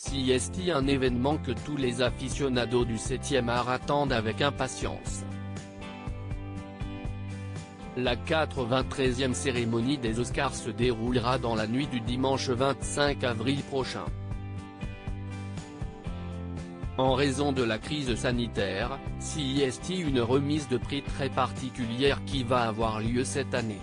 CEST, un événement que tous les aficionados du 7e art attendent avec impatience. La 93e cérémonie des Oscars se déroulera dans la nuit du dimanche 25 avril prochain. En raison de la crise sanitaire, CEST une remise de prix très particulière qui va avoir lieu cette année.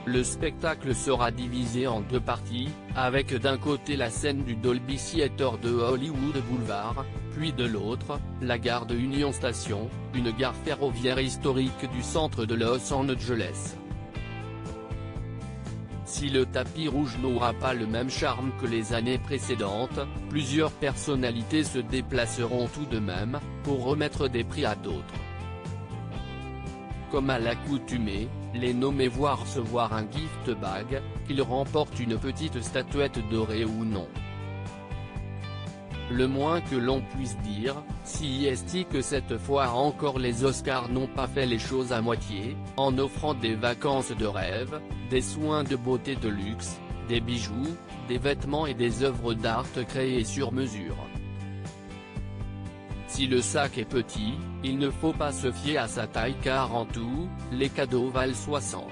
Le spectacle sera divisé en deux parties, avec d'un côté la scène du Dolby Theatre de Hollywood Boulevard, puis de l'autre, la gare de Union Station, une gare ferroviaire historique du centre de Los Angeles. Si le tapis rouge n'aura pas le même charme que les années précédentes, plusieurs personnalités se déplaceront tout de même, pour remettre des prix à d'autres. Comme à l'accoutumée, les nommés voient recevoir un gift bag, qu'ils remportent une petite statuette dorée ou non. Le moins que l'on puisse dire, CEST que cette fois encore les Oscars n'ont pas fait les choses à moitié, en offrant des vacances de rêve, des soins de beauté de luxe, des bijoux, des vêtements et des œuvres d'art créées sur mesure. Si le sac est petit, il ne faut pas se fier à sa taille car en tout, les cadeaux valent 60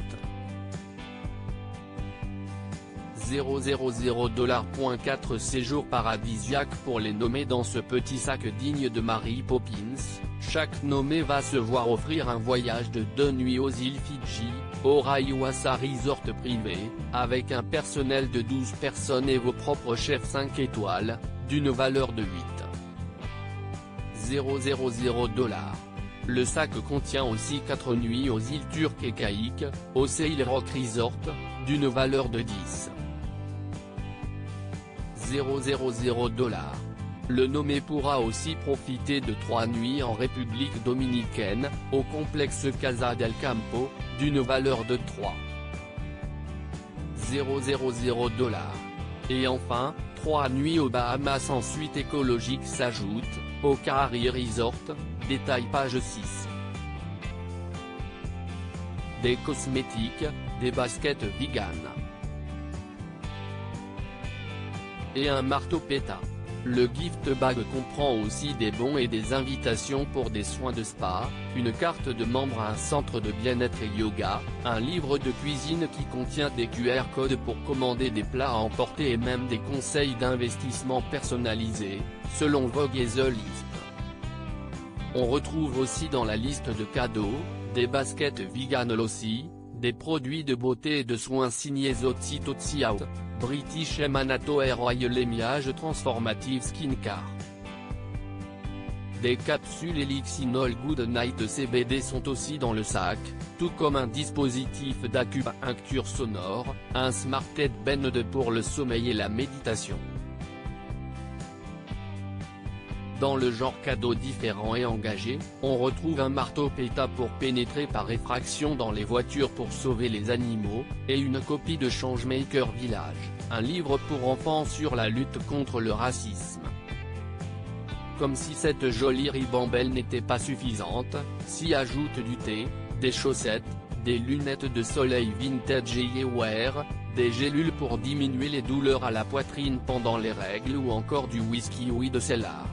000 $. 4 séjours paradisiaques pour les nommés dans ce petit sac digne de Mary Poppins. Chaque nommé va se voir offrir un voyage de 2 nuits aux îles Fidji, au Raiwasa Resort privé, avec un personnel de 12 personnes et vos propres chefs 5 étoiles, d'une valeur de 000 $. Le sac contient aussi 4 nuits aux îles turques et Caïques, au Sail Rock Resort, d'une valeur de 000 $. Le nommé pourra aussi profiter de 3 nuits en République dominicaine, au complexe Casa del Campo, d'une valeur de 000 $. Et enfin, 3 nuits aux Bahamas en suite écologique s'ajoutent, au Kahari Resort, détail page 6. Des cosmétiques, des baskets vegan. Et un marteau PETA. Le gift bag comprend aussi des bons et des invitations pour des soins de spa, une carte de membre à un centre de bien-être et yoga, un livre de cuisine qui contient des QR codes pour commander des plats à emporter et même des conseils d'investissement personnalisés, selon Vogue et The List. On retrouve aussi dans la liste de cadeaux, des baskets vegan aussi, des produits de beauté et de soins signés Zotzi Totsi Out, British Emanato Air Oil Émiage Transformative Skincare. Des capsules Elixinol Good Night CBD sont aussi dans le sac, tout comme un dispositif d'acupuncture sonore, un Smart Headband pour le sommeil et la méditation. Dans le genre cadeau différent et engagé, on retrouve un marteau PETA pour pénétrer par effraction dans les voitures pour sauver les animaux, et une copie de Changemaker Village, un livre pour enfants sur la lutte contre le racisme. Comme si cette jolie ribambelle n'était pas suffisante, s'y ajoute du thé, des chaussettes, des lunettes de soleil vintage et eyewear, des gélules pour diminuer les douleurs à la poitrine pendant les règles ou encore du whisky de cellar.